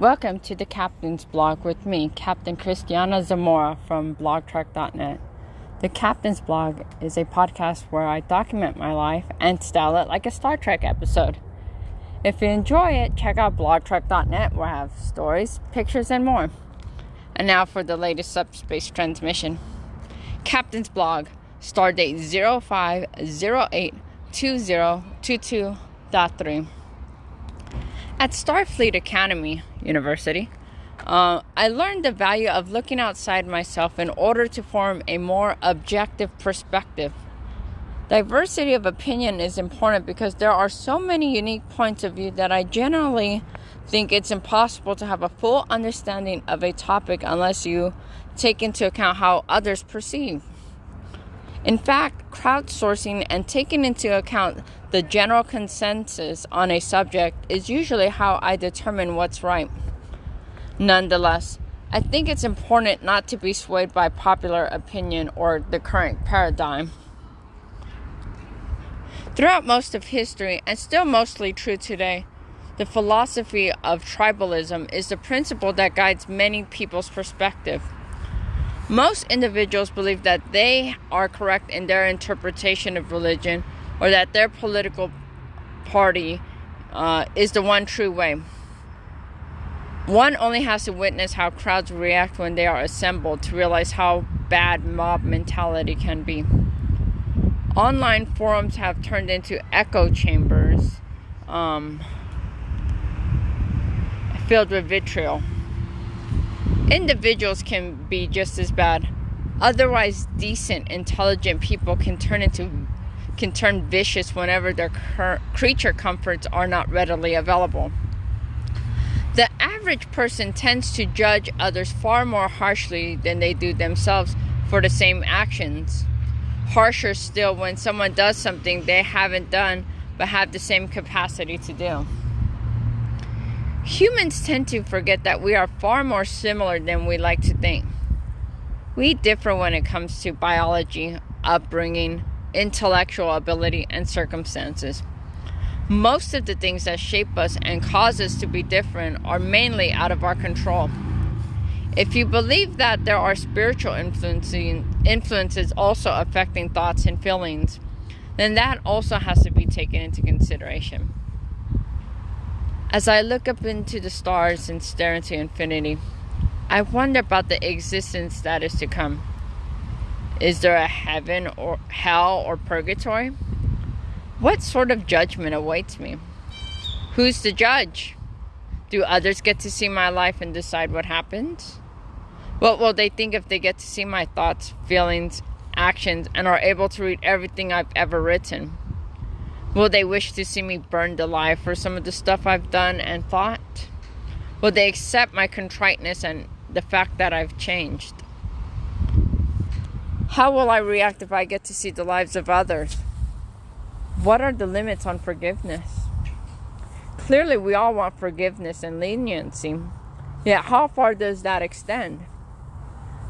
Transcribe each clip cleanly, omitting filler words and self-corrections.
Welcome to the Captain's Blog with me, Captain Christiana Zamora from blogtrack.net. The Captain's Blog is a podcast where I document my life and style it like a Star Trek episode. If you enjoy it, check out blogtrack.net where I have stories, pictures, and more. And now for the latest subspace transmission. Captain's Blog, Stardate 05082022.3. At Starfleet Academy University, I learned the value of looking outside myself in order to form a more objective perspective. Diversity of opinion is important because there are so many unique points of view that I generally think it's impossible to have a full understanding of a topic unless you take into account how others perceive. In fact, crowdsourcing and taking into account the general consensus on a subject is usually how I determine what's right. Nonetheless, I think it's important not to be swayed by popular opinion or the current paradigm. Throughout most of history, and still mostly true today, the philosophy of tribalism is the principle that guides many people's perspective. Most individuals believe that they are correct in their interpretation of religion or that their political party is the one true way. One only has to witness how crowds react when they are assembled to realize how bad mob mentality can be. Online forums have turned into echo chambers filled with vitriol. Individuals can be just as bad. Otherwise decent, intelligent people can turn vicious whenever their creature comforts are not readily available. The average person tends to judge others far more harshly than they do themselves for the same actions. Harsher still when someone does something they haven't done but have the same capacity to do. Humans tend to forget that we are far more similar than we like to think. We differ when it comes to biology, upbringing, intellectual ability, and circumstances. Most of the things that shape us and cause us to be different are mainly out of our control. If you believe that there are spiritual influences also affecting thoughts and feelings, then that also has to be taken into consideration. As I look up into the stars and stare into infinity, I wonder about the existence that is to come. Is there a heaven or hell or purgatory? What sort of judgment awaits me? Who's the judge? Do others get to see my life and decide what happens? What will they think if they get to see my thoughts, feelings, actions, and are able to read everything I've ever written? Will they wish to see me burned alive for some of the stuff I've done and thought? Will they accept my contriteness and the fact that I've changed? How will I react if I get to see the lives of others? What are the limits on forgiveness? Clearly, we all want forgiveness and leniency. Yet, how far does that extend?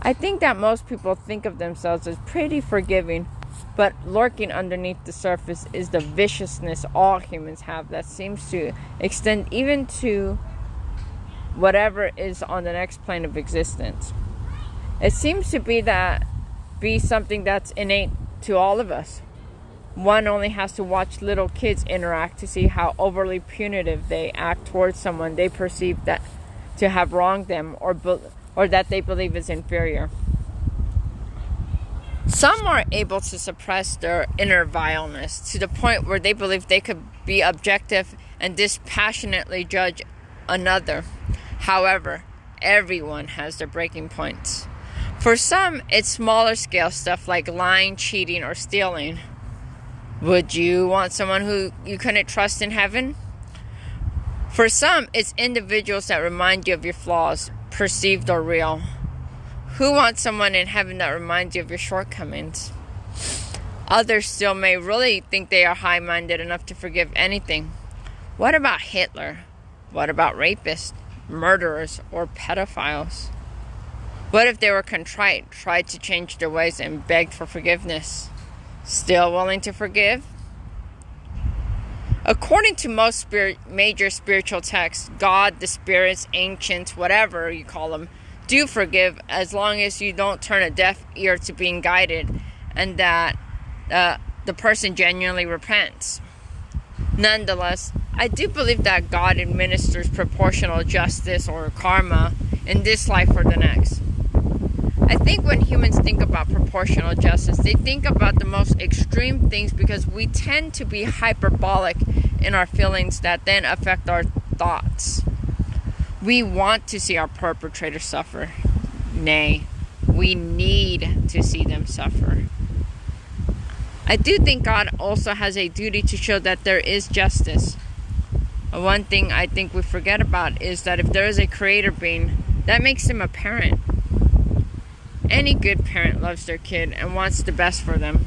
I think that most people think of themselves as pretty forgiving, but lurking underneath the surface is the viciousness all humans have that seems to extend even to whatever is on the next plane of existence. It seems to be something that's innate to all of us. One only has to watch little kids interact to see how overly punitive they act towards someone they perceive that to have wronged them or that they believe is inferior. Some are able to suppress their inner vileness to the point where they believe they could be objective and dispassionately judge another. However, everyone has their breaking points. For some, it's smaller scale stuff like lying, cheating, or stealing. Would you want someone who you couldn't trust in heaven? For some, it's individuals that remind you of your flaws, perceived or real. Who wants someone in heaven that reminds you of your shortcomings? Others still may really think they are high-minded enough to forgive anything. What about Hitler? What about rapists, murderers, or pedophiles? What if they were contrite, tried to change their ways, and begged for forgiveness? Still willing to forgive? According to most major spiritual texts, God, the spirits, ancients, whatever you call them, do forgive as long as you don't turn a deaf ear to being guided and that the person genuinely repents. Nonetheless, I do believe that God administers proportional justice or karma in this life or the next. I think when humans think about proportional justice, they think about the most extreme things because we tend to be hyperbolic in our feelings that then affect our thoughts. We want to see our perpetrators suffer. Nay, we need to see them suffer. I do think God also has a duty to show that there is justice. One thing I think we forget about is that if there is a creator being, that makes him a parent. Any good parent loves their kid and wants the best for them.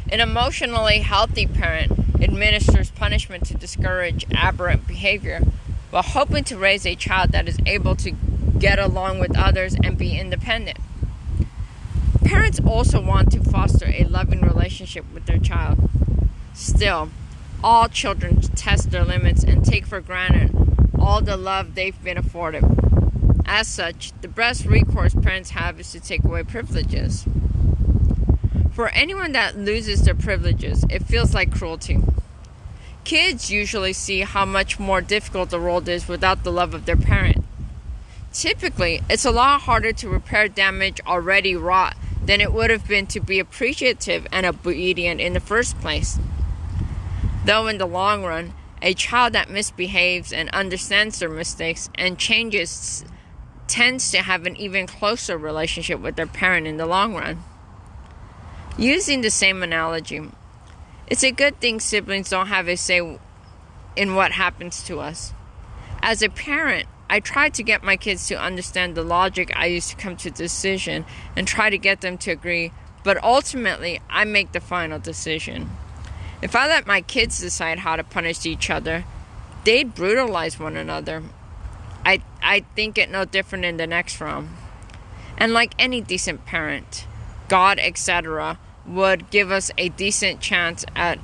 An emotionally healthy parent administers punishment to discourage aberrant behavior while hoping to raise a child that is able to get along with others and be independent. Parents also want to foster a loving relationship with their child. Still, all children test their limits and take for granted all the love they've been afforded. As such, the best recourse parents have is to take away privileges. For anyone that loses their privileges, it feels like cruelty. Kids usually see how much more difficult the world is without the love of their parent. Typically, it's a lot harder to repair damage already wrought than it would have been to be appreciative and obedient in the first place. Though in the long run, a child that misbehaves and understands their mistakes and changes tends to have an even closer relationship with their parent in the long run. Using the same analogy, it's a good thing siblings don't have a say in what happens to us. As a parent, I try to get my kids to understand the logic I use to come to a decision and try to get them to agree, but ultimately, I make the final decision. If I let my kids decide how to punish each other, they'd brutalize one another. I think it no different in the next realm. And like any decent parent, God, etc., would give us a decent chance at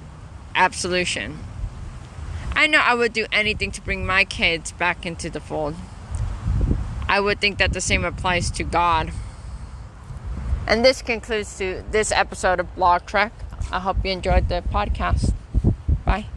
absolution. I know I would do anything to bring my kids back into the fold. I would think that the same applies to God. And this concludes this episode of Blog Trek. I hope you enjoyed the podcast. Bye.